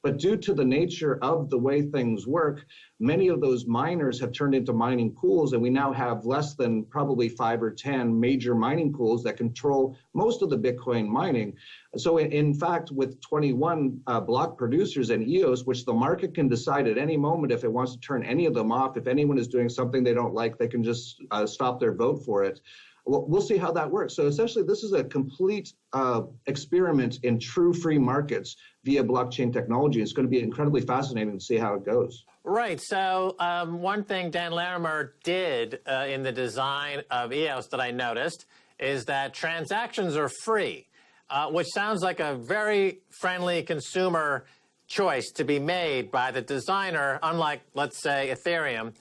But due to the nature of the way things work, many of those miners have turned into mining pools, and we now have less than probably 5 or 10 major mining pools that control most of the Bitcoin mining. So in fact, with 21 block producers and EOS, which the market can decide at any moment if it wants to turn any of them off, if anyone is doing something they don't like, they can just stop their vote for it. We'll see how that works. So essentially, this is a complete experiment in true free markets via blockchain technology. It's going to be incredibly fascinating to see how it goes. Right. So one thing Dan Larimer did in the design of EOS that I noticed is that transactions are free, which sounds like a very friendly consumer choice to be made by the designer, unlike, let's say, Ethereum.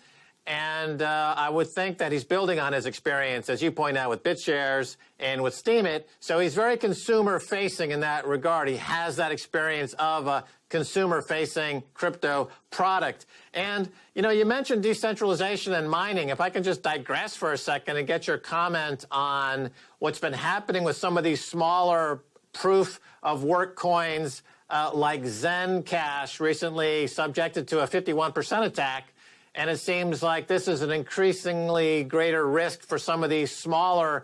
And I would think that he's building on his experience, as you point out, with BitShares and with Steemit. So he's very consumer-facing in that regard. He has that experience of a consumer-facing crypto product. And, you know, you mentioned decentralization and mining. If I can just digress for a second and get your comment on what's been happening with some of these smaller proof-of-work coins like Zencash, recently subjected to a 51% attack. And it seems like this is an increasingly greater risk for some of these smaller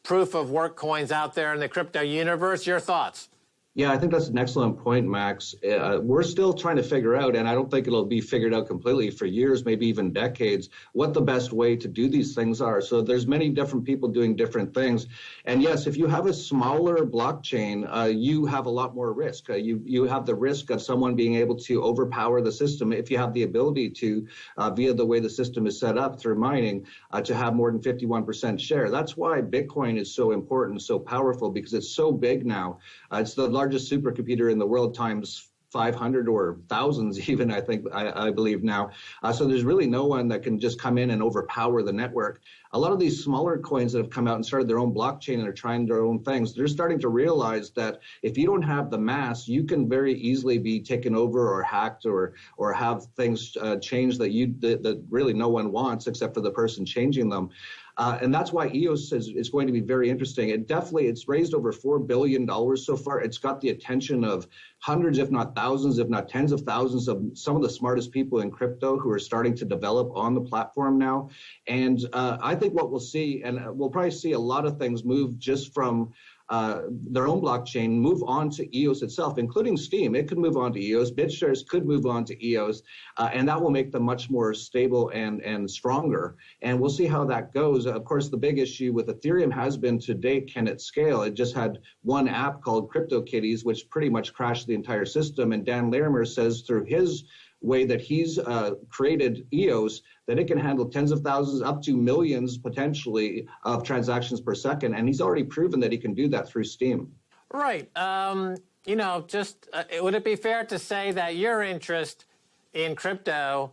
proof-of-work coins out there in the crypto universe. Your thoughts? Yeah, I think that's an excellent point, Max. We're still trying to figure out, and I don't think it'll be figured out completely for years, maybe even decades, what the best way to do these things are. So there's many different people doing different things. And yes, if you have a smaller blockchain, you have a lot more risk. You have the risk of someone being able to overpower the system if you have the ability to, via the way the system is set up through mining, to have more than 51% share. That's why Bitcoin is so important, so powerful, because it's so big now. It's the largest supercomputer in the world times 500 or thousands even, I believe now. So there's really no one that can just come in and overpower the network. A lot of these smaller coins that have come out and started their own blockchain and are trying their own things, they're starting to realize that if you don't have the mass, you can very easily be taken over or hacked or have things changed that really no one wants except for the person changing them. And that's why EOS is going to be very interesting. It's raised over $4 billion so far. It's got the attention of hundreds, if not thousands, if not tens of thousands of some of the smartest people in crypto who are starting to develop on the platform now. And I think what we'll see, and we'll probably see a lot of things move just from their own blockchain, move on to EOS itself, including Steem. It could move on to EOS. BitShares could move on to EOS, and that will make them much more stable and stronger. And we'll see how that goes. Of course, the big issue with Ethereum has been to date, can it scale? It just had one app called CryptoKitties, which pretty much crashed the entire system. And Dan Larimer says through his way that he's created EOS, that it can handle tens of thousands up to millions potentially of transactions per second. And he's already proven that he can do that through Steem. Right. You know, just would it be fair to say that your interest in crypto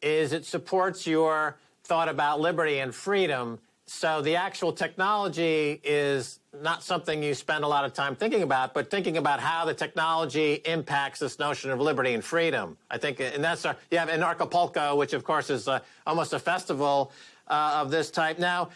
is it supports your thought about liberty and freedom? So the actual technology is not something you spend a lot of time thinking about, but thinking about how the technology impacts this notion of liberty and freedom. I think, and that's you have in Acapulco, which of course is almost a festival of this type. Now,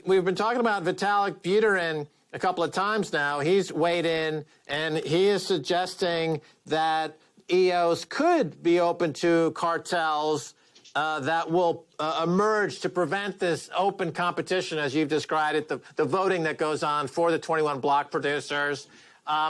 we've been talking about Vitalik Buterin a couple of times now. He's weighed in, and he is suggesting that EOS could be open to cartels that will emerge to prevent this open competition, as you've described it, the voting that goes on for the 21 block producers.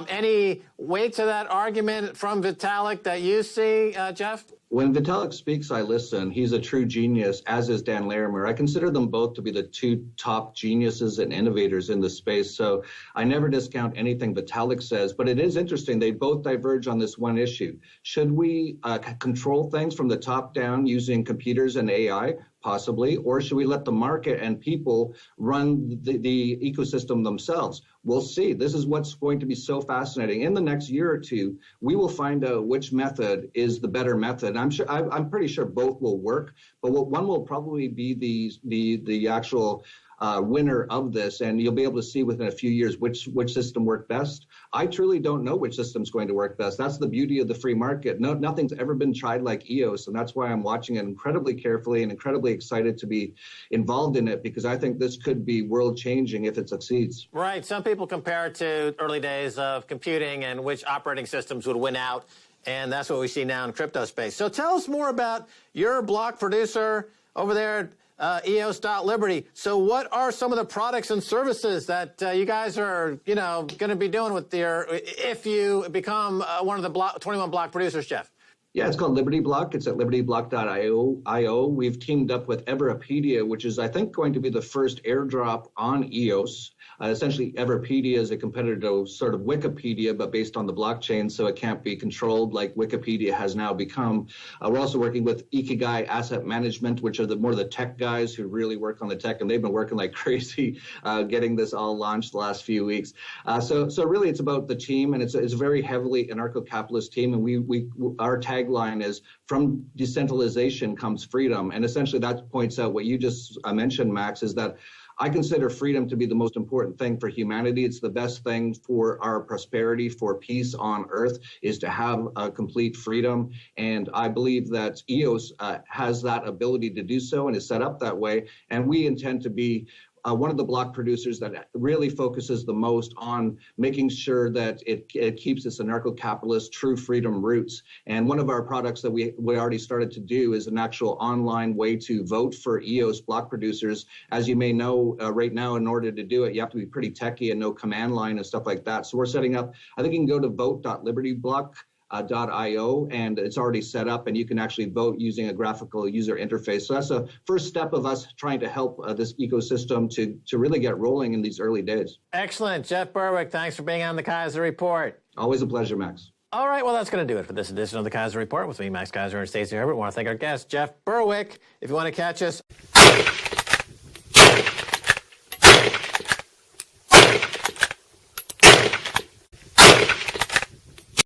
Any weight to that argument from Vitalik that you see, Jeff? When Vitalik speaks, I listen. He's a true genius, as is Dan Larimer. I consider them both to be the two top geniuses and innovators in the space. So I never discount anything Vitalik says, but it is interesting. They both diverge on this one issue. Should we control things from the top down using computers and AI? Possibly, or should we let the market and people run the ecosystem themselves? We'll see. This is what's going to be so fascinating. In the next year or two, we will find out which method is the better method. I'm pretty sure both will work, but one will probably be the actual winner of this, and you'll be able to see within a few years which system worked best. I truly don't know which system's going to work best. That's the beauty of the free market. Nothing's ever been tried like EOS, and that's why I'm watching it incredibly carefully and incredibly excited to be involved in it, because I think this could be world-changing if it succeeds. Right. Some people compare it to early days of computing and which operating systems would win out And that's what we see now in crypto space. So tell us more about your block producer over there at EOS.Liberty. So what are some of the products and services that you guys are, going to be doing with if you become one of the 21 block producers, Jeff? Yeah, it's called Liberty Block. It's at libertyblock.io. We've teamed up with Everpedia, which is, I think, going to be the first airdrop on EOS. Essentially, Everpedia is a competitor to sort of Wikipedia, but based on the blockchain, so it can't be controlled like Wikipedia has now become. We're also working with Ikigai Asset Management, which are more the tech guys who really work on the tech, and they've been working like crazy getting this all launched the last few weeks. So really, it's about the team, and it's a very heavily anarcho-capitalist team, and our tagline is, from decentralization comes freedom. And essentially that points out what you just mentioned, Max, is that I consider freedom to be the most important thing for humanity. It's the best thing for our prosperity, for peace on earth, is to have complete freedom. And I believe that EOS has that ability to do so and is set up that way. And we intend to be one of the block producers that really focuses the most on making sure that it keeps its anarcho-capitalist true freedom roots. And one of our products that we already started to do is an actual online way to vote for EOS block producers. As you may know, right now, in order to do it, you have to be pretty techie and know command line and stuff like that. So we're setting up, I think you can go to vote.libertyblock.io, and it's already set up, and you can actually vote using a graphical user interface. So that's a first step of us trying to help this ecosystem to really get rolling in these early days. Excellent. Jeff Berwick, thanks for being on the Keiser Report. Always a pleasure, Max. All right, well, that's going to do it for this edition of the Keiser Report with me, Max Keiser, and Stacey Herbert. I want to thank our guest, Jeff Berwick. If you want to catch us